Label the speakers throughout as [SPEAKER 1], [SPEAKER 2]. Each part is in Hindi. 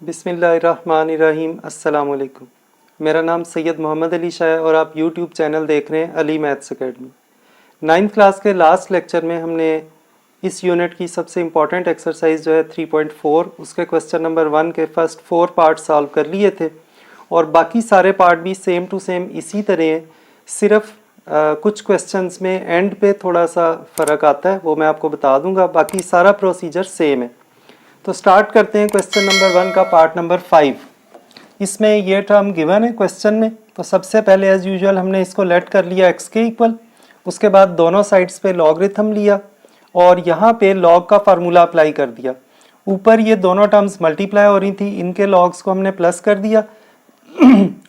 [SPEAKER 1] बिस्मिल्लाहिर्रहमानिर्रहीम अस्सलाम वालेकुम। मेरा नाम सैयद मोहम्मद अली शाह है और आप यूट्यूब चैनल देख रहे हैं Ali maths academy. 9th class के लास्ट लेक्चर में हमने इस यूनिट की सबसे इम्पॉर्टेंट एक्सरसाइज जो है 3.4 उसके क्वेश्चन नंबर 1 के फर्स्ट 4 पार्ट सॉल्व कर लिए थे और बाकी सारे पार्ट भी सेम टू सेम इसी तरह हैं। सिर्फ कुछ क्वेश्चंस में एंड पे थोड़ा सा फ़र्क आता है, वो मैं आपको बता दूंगा। बाकी सारा प्रोसीजर सेम है। तो स्टार्ट करते हैं क्वेश्चन नंबर 1 का पार्ट नंबर 5। इसमें ये टर्म गिवन है क्वेश्चन में। तो सबसे पहले एज यूजुअल हमने इसको लेट कर लिया x के इक्वल। उसके बाद दोनों साइड्स पे लॉगरिथम लिया और यहाँ पे लॉग का फार्मूला अप्लाई कर दिया। ऊपर ये दोनों टर्म्स मल्टीप्लाई हो रही थी, इनके लॉग्स को हमने प्लस कर दिया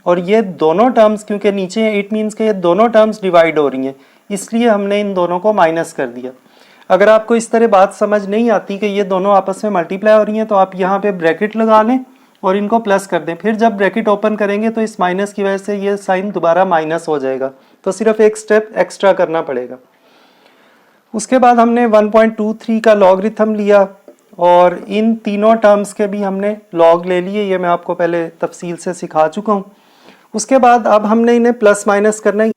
[SPEAKER 1] और ये दोनों टर्म्स क्योंकि नीचे है इट मीन्स के ये दोनों टर्म्स डिवाइड हो रही हैं, इसलिए हमने इन दोनों को माइनस कर दिया। अगर आपको इस तरह बात समझ नहीं आती कि ये दोनों आपस में मल्टीप्लाई हो रही हैं तो आप यहाँ पे ब्रैकेट लगा लें और इनको प्लस कर दें। फिर जब ब्रैकेट ओपन करेंगे तो इस माइनस की वजह से ये साइन दोबारा माइनस हो जाएगा, तो सिर्फ एक स्टेप एक्स्ट्रा करना पड़ेगा। उसके बाद हमने 1.23 का लॉगरिथम लिया और इन तीनों टर्म्स के भी हमने लॉग ले लिए। ये मैं आपको पहले तफसील से सिखा चुका हूँ। उसके बाद अब हमने इन्हें प्लस माइनस करना है।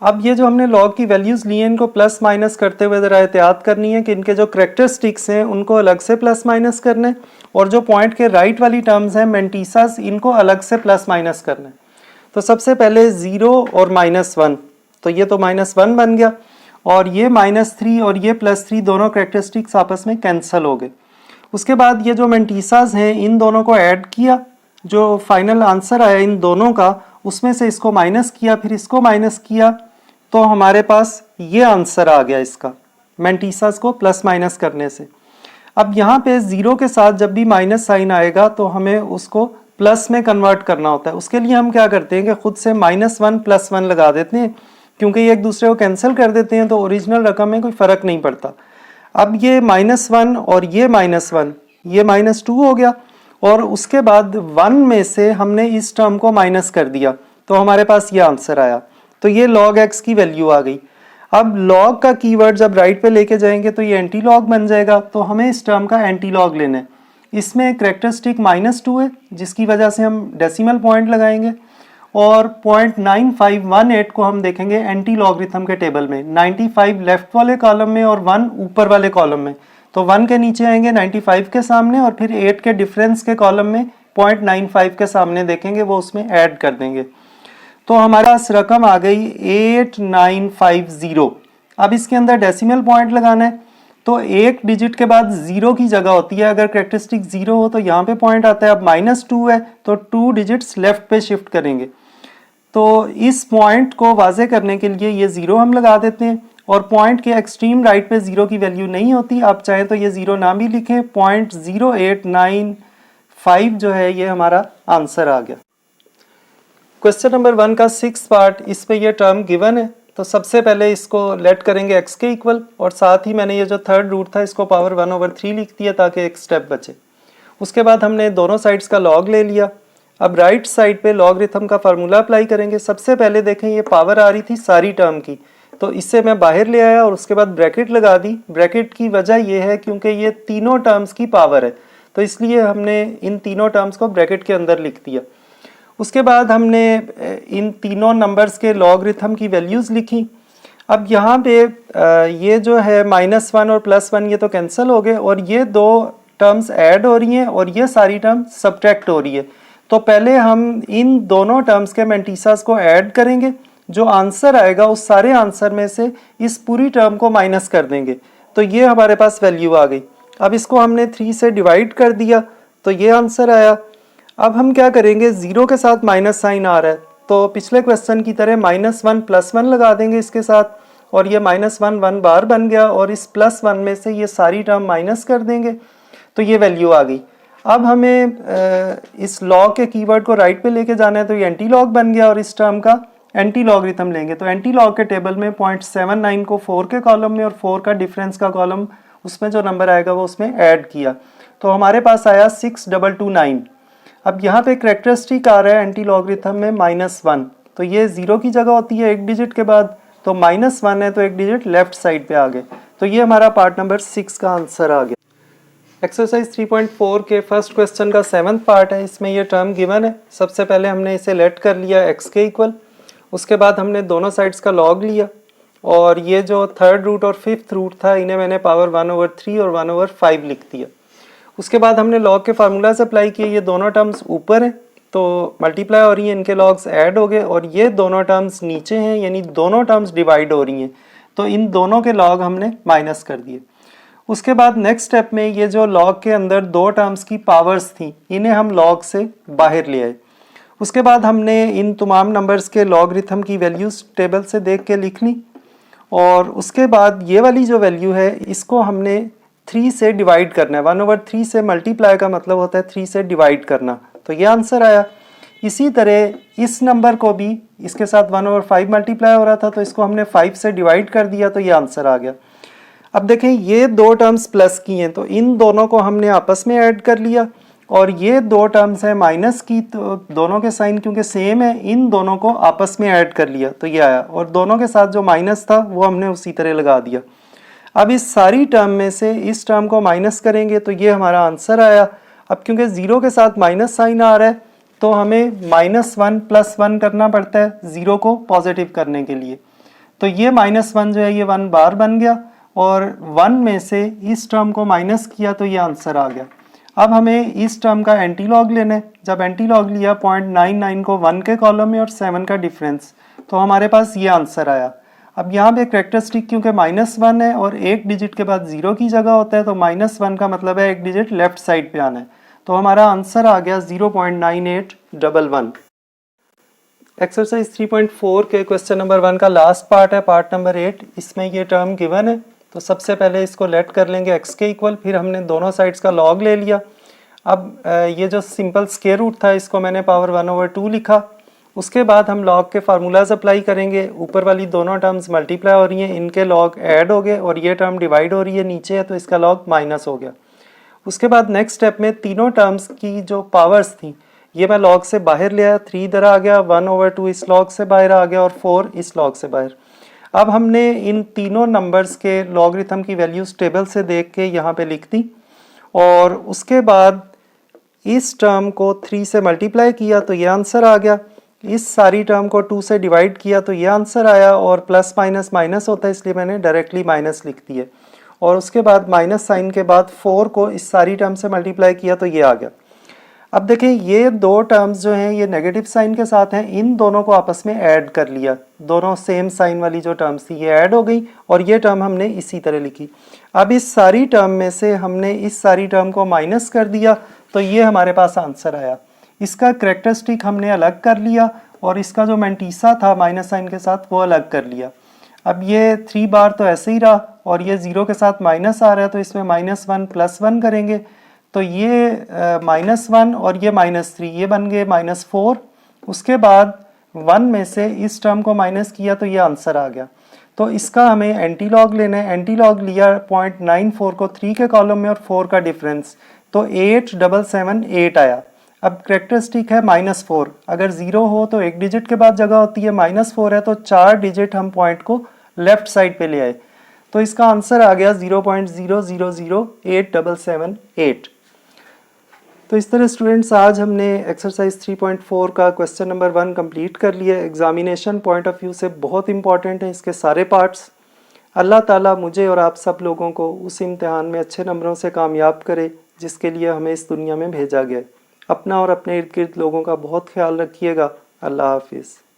[SPEAKER 1] अब ये जो हमने लॉग की वैल्यूज़ ली हैं इनको प्लस माइनस करते हुए ज़रा एहतियात करनी है कि इनके जो करेक्टरिस्टिक्स हैं उनको अलग से प्लस माइनस करना है और जो पॉइंट के राइट वाली टर्म्स हैं मेंटीसास, इनको अलग से प्लस माइनस करना है। तो सबसे पहले 0 और -1, तो ये तो -1 बन गया और ये -3 और ये +3 दोनों करेक्टरिस्टिक्स आपस में कैंसिल हो गए। उसके बाद ये जो मेंटीसास हैं इन दोनों को ऐड किया, जो फाइनल आंसर आया इन दोनों का उसमें से इसको माइनस किया, फिर इसको माइनस किया, तो हमारे पास ये आंसर आ गया इसका मेंटीसास को प्लस माइनस करने से। अब यहाँ पे 0 के साथ जब भी माइनस साइन आएगा तो हमें उसको प्लस में कन्वर्ट करना होता है। उसके लिए हम क्या करते हैं कि खुद से -1 +1 लगा देते हैं, क्योंकि ये एक दूसरे को कैंसिल कर देते हैं तो ओरिजिनल रकम में कोई फ़र्क नहीं पड़ता। अब ये -1 और ये -1 ये -2 हो गया और उसके बाद 1 में से हमने इस टर्म को माइनस कर दिया तो हमारे पास ये आंसर आया। तो ये log x की वैल्यू आ गई। अब log का कीवर्ड जब राइट पे लेके जाएंगे तो ये एंटी लॉग बन जाएगा, तो हमें इस टर्म का एंटी लॉग लेना है। इसमें करेक्टरिस्टिक -2 है जिसकी वजह से हम डेसिमल पॉइंट लगाएंगे और 0.9518 को हम देखेंगे एंटी लॉगरिथम के टेबल में। 95 लेफ्ट वाले कॉलम में और 1 ऊपर वाले कॉलम में, तो 1 के नीचे आएंगे 95 के सामने और फिर 8 के डिफरेंस के कॉलम में 0.95 के सामने देखेंगे, वो उसमें ऐड कर देंगे। तो हमारे पास रकम आ गई 8950। अब इसके अंदर डेसिमल पॉइंट लगाना है, तो एक डिजिट के बाद 0 की जगह होती है। अगर करेक्टरिस्टिक 0 हो तो यहाँ पे पॉइंट आता है। अब -2 है तो 2 डिजिट्स लेफ्ट पे शिफ्ट करेंगे। तो इस पॉइंट को वाजे करने के लिए ये 0 हम लगा देते हैं और पॉइंट के एक्सट्रीम राइट पे 0 की वैल्यू नहीं होती। आप चाहें तो ये 0 ना भी लिखें। 0.0895 जो है ये हमारा आंसर आ गया। क्वेश्चन नंबर 1 का 6th पार्ट, इस पे ये टर्म गिवन है। तो सबसे पहले इसको लेट करेंगे x के इक्वल और साथ ही मैंने ये जो थर्ड रूट था इसको पावर 1/3 लिख दिया ताकि एक स्टेप बचे। उसके बाद हमने दोनों साइड्स का लॉग ले लिया। अब राइट साइड पे लॉगरिथम का फार्मूला अप्लाई करेंगे। सबसे पहले देखें ये पावर आ रही थी सारी टर्म की, तो इससे मैं बाहर ले आया और उसके बाद ब्रैकेट लगा दी। ब्रैकेट की वजह ये है क्योंकि ये तीनों टर्म्स की पावर है, तो इसलिए हमने इन तीनों टर्म्स को ब्रैकेट के अंदर लिख दिया। उसके बाद हमने इन तीनों नंबर्स के लॉगरिथम की वैल्यूज़ लिखी। अब यहाँ पे ये जो है -1 और +1 ये तो कैंसिल हो गए और ये दो टर्म्स ऐड हो रही हैं और ये सारी टर्म्स सब्ट्रैक्ट हो रही है। तो पहले हम इन दोनों टर्म्स के मेंटीसास को ऐड करेंगे। जो आंसर आएगा उस सारे आंसर में से इस पूरी टर्म को माइनस कर देंगे, तो ये हमारे पास वैल्यू आ गई। अब इसको हमने 3 से डिवाइड कर दिया तो ये आंसर आया। अब हम क्या करेंगे, 0 के साथ माइनस साइन आ रहा है तो पिछले क्वेश्चन की तरह -1 +1 लगा देंगे इसके साथ और ये -1 1 बार बन गया और इस +1 में से ये सारी टर्म माइनस कर देंगे, तो ये वैल्यू आ गई। अब हमें इस लॉग के कीवर्ड को राइट पे लेके जाना है, तो ये एंटी लॉग बन गया और इस टर्म का एंटी लॉगरिथम लेंगे। तो एंटी लॉग के टेबल में 0.79 को 4 के कॉलम में और 4 का डिफरेंस का कॉलम उसमें जो नंबर आएगा वो उसमें ऐड किया, तो हमारे पास आया 6229। अब यहाँ पे करेक्टरिस्टिक आ रहा है एंटी लॉगरिथम में -1, तो ये 0 की जगह होती है एक डिजिट के बाद, तो -1 है तो एक डिजिट लेफ्ट साइड पे आ गए। तो ये हमारा पार्ट नंबर 6 का आंसर आ गया। एक्सरसाइज 3.4 के फर्स्ट क्वेश्चन का 7th पार्ट है। इसमें ये टर्म गिवन है। सबसे पहले हमने इसे लेट कर लिया x के इक्वल, उसके बाद हमने दोनों साइड्स का लॉग लिया और ये जो थर्ड रूट और फिफ्थ रूट था इन्हें मैंने पावर 1/3 और 1/5 लिख दिया। उसके बाद हमने लॉग के फार्मूला से अप्लाई किए। ये दोनों टर्म्स ऊपर हैं तो मल्टीप्लाई हो रही हैं, इनके लॉग्स ऐड हो गए, और ये दोनों टर्म्स नीचे हैं यानी दोनों टर्म्स डिवाइड हो रही हैं तो इन दोनों के लॉग हमने माइनस कर दिए। उसके बाद नेक्स्ट स्टेप में ये जो लॉग के अंदर दो टर्म्स की पावर्स थी इन्हें हम लॉग से बाहर ले आए। उसके बाद हमने इन तमाम नंबर्स के लॉगरिथम की वैल्यूज टेबल से देख के लिख ली और उसके बाद ये वाली जो वैल्यू है इसको हमने 3 से डिवाइड करना है। 1/3 से मल्टीप्लाई का मतलब होता है 3 से डिवाइड करना, तो ये आंसर आया। इसी तरह इस नंबर को भी इसके साथ 1/5 मल्टीप्लाई हो रहा था तो इसको हमने 5 से डिवाइड कर दिया तो ये आंसर आ गया। अब देखें ये दो टर्म्स प्लस की हैं तो इन दोनों को हमने आपस में ऐड कर लिया और ये दो टर्म्स है माइनस की तो दोनों के साइन क्योंकि सेम है इन दोनों को आपस में ऐड कर लिया तो ये आया, और दोनों के साथ जो माइनस था वो हमने उसी तरह लगा दिया। अब इस सारी टर्म में से इस टर्म को माइनस करेंगे तो ये हमारा आंसर आया। अब क्योंकि ज़ीरो के साथ माइनस साइन आ रहा है तो हमें -1 + 1 करना पड़ता है ज़ीरो को पॉजिटिव करने के लिए, तो ये -1 जो है ये 1 बार बन गया और 1 में से इस टर्म को माइनस किया तो ये आंसर आ गया। अब हमें इस टर्म का एंटी लॉग लेना है। जब एंटी लॉग लिया 0.99 को 1 के कॉलम में और 7 का डिफरेंस, तो हमारे पास ये आंसर आया। अब यहाँ पे कैरेक्टरिस्टिक क्योंकि -1 है और एक डिजिट के बाद 0 की जगह होता है तो -1 का मतलब है एक डिजिट लेफ्ट साइड पे आना है, तो हमारा आंसर आ गया 0.9811। एक्सरसाइज 3.4 के क्वेश्चन नंबर 1 का लास्ट पार्ट है, पार्ट नंबर 8। इसमें ये टर्म गिवन है तो सबसे पहले इसको लेट कर लेंगे x के इक्वल, फिर हमने दोनों साइड्स का लॉग ले लिया। अब ये जो सिंपल स्क्वायर रूट था इसको मैंने पावर 1/2 लिखा। उसके बाद हम लॉग के फार्मूलाज अप्लाई करेंगे। ऊपर वाली दोनों टर्म्स मल्टीप्लाई हो रही हैं, इनके लॉग ऐड हो गए और ये टर्म डिवाइड हो रही है नीचे है तो इसका लॉग माइनस हो गया। उसके बाद नेक्स्ट स्टेप में तीनों टर्म्स की जो पावर्स थी ये मैं लॉग से बाहर ले आया, 3 इधर आ गया, 1/2 इस लॉग से बाहर आ गया और 4 इस लॉग से बाहर। अब हमने इन तीनों नंबर्स के लॉगरिथम की वैल्यूज टेबल से देख के यहाँ पे लिख दी और उसके बाद इस टर्म को 3 से मल्टीप्लाई किया तो ये आंसर आ गया। इस सारी टर्म को 2 से डिवाइड किया तो ये आंसर आया और प्लस माइनस माइनस होता है इसलिए मैंने डायरेक्टली माइनस लिख दिए और उसके बाद माइनस साइन के बाद 4 को इस सारी टर्म से मल्टीप्लाई किया तो ये आ गया। अब देखें ये दो टर्म्स जो हैं ये नेगेटिव साइन के साथ हैं, इन दोनों को आपस में ऐड कर लिया। दोनों सेम साइन वाली जो टर्म्स थी ये ऐड हो गई और ये टर्म हमने इसी तरह लिखी। अब इस सारी टर्म में से हमने इस सारी टर्म को माइनस कर दिया तो ये हमारे पास आंसर आया। इसका कैरेक्टरिस्टिक हमने अलग कर लिया और इसका जो मैंटीसा था माइनस साइन के साथ वो अलग कर लिया। अब ये 3 बार तो ऐसे ही रहा और ये 0 के साथ माइनस आ रहा है तो इसमें -1 + 1 करेंगे तो ये -1 और ये -3 ये बन गए -4। उसके बाद 1 में से इस टर्म को माइनस किया तो ये आंसर आ गया। तो इसका हमें एंटी लॉग लेना है। एंटी लॉग लिया 0.94 को 3 के कॉलम में और 4 का डिफरेंस तो 8778 आया। अब कैरेक्टरिस्टिक है -4, अगर 0 हो तो एक डिजिट के बाद जगह होती है, -4 है तो 4 डिजिट हम पॉइंट को लेफ्ट साइड पे ले आए तो इसका आंसर आ गया 0.000878। तो इस तरह स्टूडेंट्स आज हमने एक्सरसाइज 3.4 का क्वेश्चन नंबर 1 कंप्लीट कर लिया। एग्जामिनेशन पॉइंट ऑफ व्यू से बहुत इंपॉर्टेंट है इसके सारे पार्ट्स। अल्लाह ताला मुझे और आप सब लोगों को उस इम्तिहान में अच्छे नंबरों से कामयाब करे जिसके लिए हमें इस दुनिया में भेजा गया है। अपना और अपने इर्द गिर्द लोगों का बहुत ख्याल रखिएगा। अल्लाह हाफिज़।